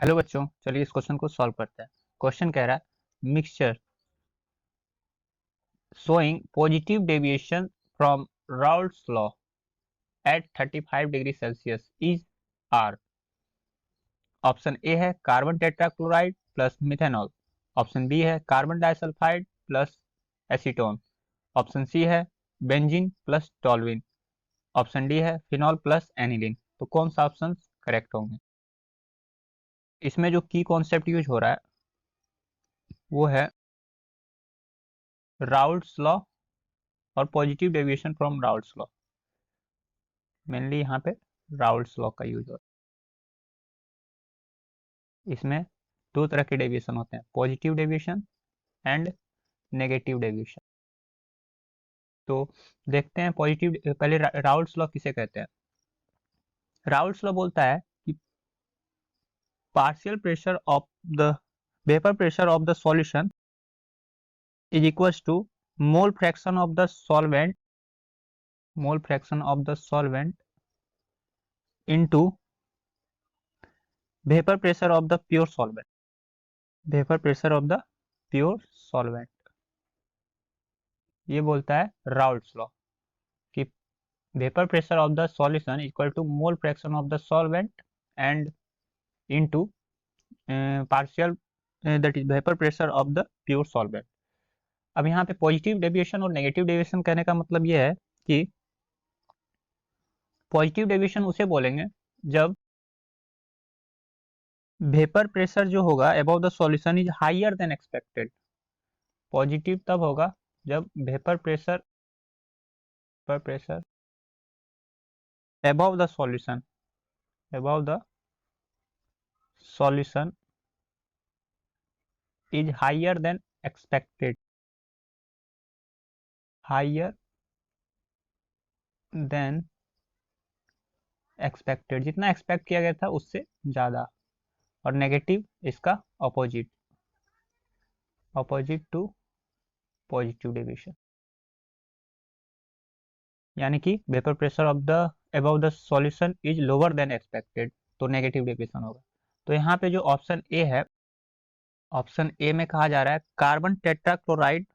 Hello बच्चों, चलिए इस क्वेश्चन को सॉल्व करते हैं। क्वेश्चन कह रहा है mixture showing positive deviation from Raoult's law at 35 degree Celsius is R. Option A है carbon tetrachloride plus methanol. Option B है carbon disulphide plus acetone. Option C है benzene plus toluene. Option D है phenol plus aniline. तो कौन सा option correct होंगे? इसमें जो की कॉन्सेप्ट यूज हो रहा है वो है राउल्ट्स लॉ और positive deviation from Raoult's law. Mainly यहाँ पे राउल्ट्स लॉ का यूज होता है। इसमें दो तरह के डेविएशन होते हैं, positive deviation and negative deviation. तो देखते हैं पॉजिटिव, पहले राउल्ट्स लॉ किसे कहते हैं। राउल्ट्स लॉ बोलता है कि partial pressure of the vapour pressure of the solution is equals to mole fraction of the solvent into vapour pressure of the pure solvent. ये बोलता है राउल्ट्स लॉ कि vapour pressure of the solution equal to mole fraction of the solvent and into partial that is vapour pressure of the pure solvent. अब यहाँ पे positive deviation और negative deviation कहने का मतलब ये है कि पॉजिटिव डेविएशन उसे बोलेंगे जब वेपर प्रेशर जो होगा above the solution is higher than expected. Positive तब होगा जब vapour pressure above the solution is higher than expected, जितना एक्सपेक्ट किया गया था उससे ज्यादा। और नेगेटिव इसका ऑपोजिट टू पॉजिटिव डेविएशन, यानी कि vapour pressure of the above the solution is lower than expected, तो नेगेटिव डेविएशन होगा। तो यहाँ पे जो ऑप्शन ए है, ऑप्शन ए में कहा जा रहा है carbon tetrachloride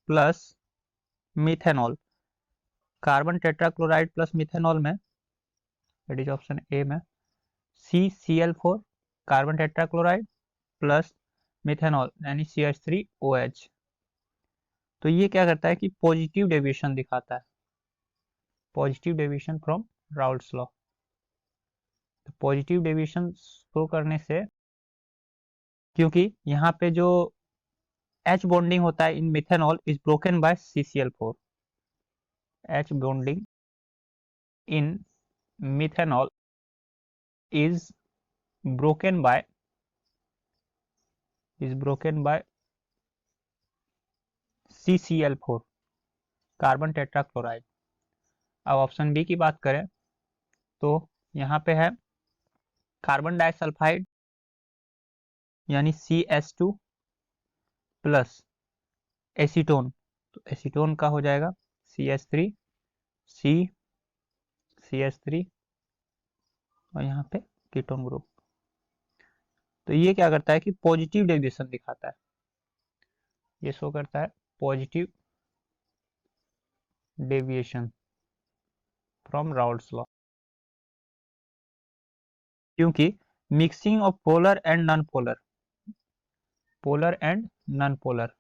plus methanol. Carbon tetrachloride plus methanol में, दैट इज ऑप्शन ए में, CCl4 carbon tetrachloride plus methanol यानी CH3OH। तो ये क्या करता है कि पॉजिटिव डेविएशन दिखाता है, positive deviation from Raoult's law. तो पॉजिटिव डेविएशन शो करने से, क्योंकि यहाँ पे जो H बॉन्डिंग होता है in methanol is broken by CCl4। H bonding in methanol is broken by CCl4 carbon tetrachloride. अब ऑप्शन बी की बात करें तो यहाँ पे है कार्बन डाइसल्फाइड यानी CH2 प्लस एसीटोन। तो एसीटोन का हो जाएगा CH3 और यहाँ पे कीटोन ग्रुप। तो ये क्या करता है कि पॉजिटिव डेविएशन दिखाता है, ये शो करता है positive deviation from Raoult's law, क्योंकि mixing of polar and non polar,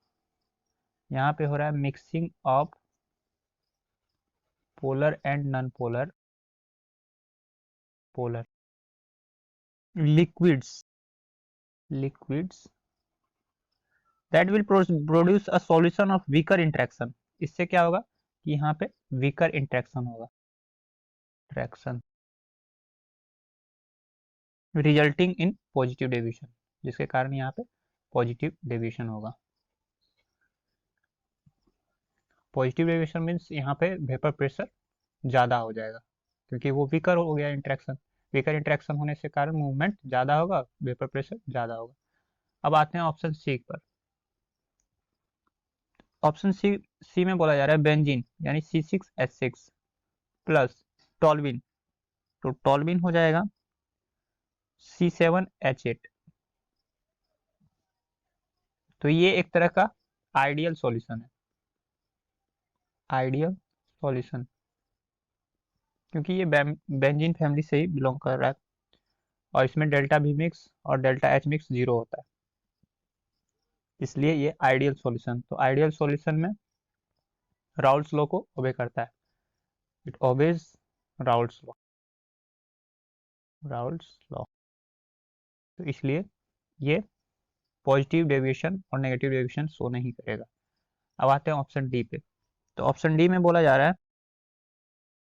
यहाँ पे हो रहा है mixing of polar and non polar liquids that will produce a solution of weaker interaction. इससे क्या होगा कि यहाँ पे वीकर इंटरेक्शन होगा, रिजल्टिंग इन पॉजिटिव डेविएशन, जिसके कारण यहाँ पे पॉजिटिव डेविएशन होगा। पॉजिटिव डेविएशन मीन्स यहाँ पे वेपर प्रेशर ज़्यादा हो जाएगा, क्योंकि वो वीकर हो गया इंटरेक्शन। वीकर इंटरेक्शन होने से कारण मूवमेंट ज़्यादा होगा, वेपर प्रेशर ज़्यादा होगा। अब आते हैं ऑप्शन सी पर। ऑप्शन सी में बोला जा रहा है बेंजीन यानी C6H6 प्लस टॉल्यूइन। तो टॉल्यूइन हो जाएगा C7H8 तो ये एक तरह का आइडियल सॉल्यूशन है, आइडियल सॉल्यूशन, क्योंकि ये बेंजीन फैमिली से ही बिलोंग कर रहा है और इसमें डेल्टा बी मिक्स और डेल्टा एच मिक्स 0 होता है, इसलिए ये आइडियल सॉल्यूशन। तो आइडियल सॉल्यूशन में राउल्स लॉ को ओबे करता है, it obeys Raoult's law, Raoul's law. तो इसलिए ये पॉजिटिव डेविएशन और नेगेटिव डेविएशन शो नहीं करेगा। अब आते हैं ऑप्शन डी पे। तो ऑप्शन डी में बोला जा रहा है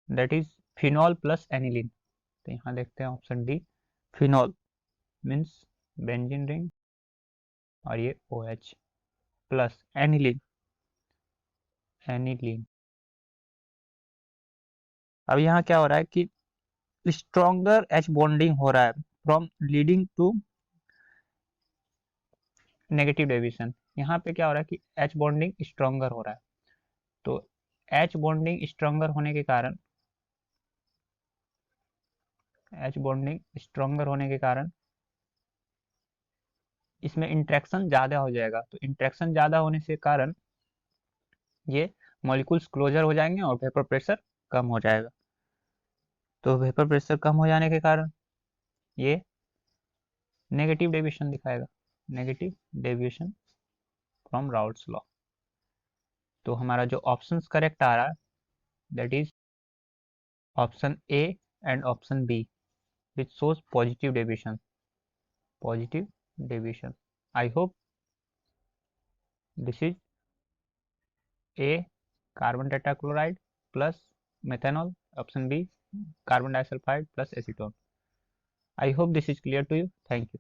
that is phenol plus aniline. तो यहाँ देखते हैं option D, phenol means benzene ring और ये OH प्लस एनिलीन, एनिलीन। अब यहाँ क्या हो रहा है कि स्ट्रॉन्गर H बॉन्डिंग हो रहा है from leading to negative deviation. यहाँ पे क्या हो रहा है कि H बॉन्डिंग स्ट्रॉन्गर हो रहा है, तो H बॉन्डिंग स्ट्रॉन्गर होने के कारण, H बॉन्डिंग स्ट्रॉन्गर होने के कारण इसमें इंट्रैक्शन ज़्यादा हो जाएगा। तो इंट्रैक्शन ज़्यादा होने से कारण ये मॉलिक्यूल्स क्लोजर हो जाएंगे और वेपर प्रेशर कम हो जाएगा। तो वेपर प्रेशर कम हो जाने के कारण ये नेगेटिव डेविएशन दिखाएगा, negative deviation from Raoult's law. तो हमारा जो ऑप्शंस करेक्ट आ रहा है that is option A and option B which shows positive deviation, positive deviation. I hope this is A carbon tetrachloride plus methanol, option B carbon disulfide plus acetone. I hope this is clear to you. Thank you.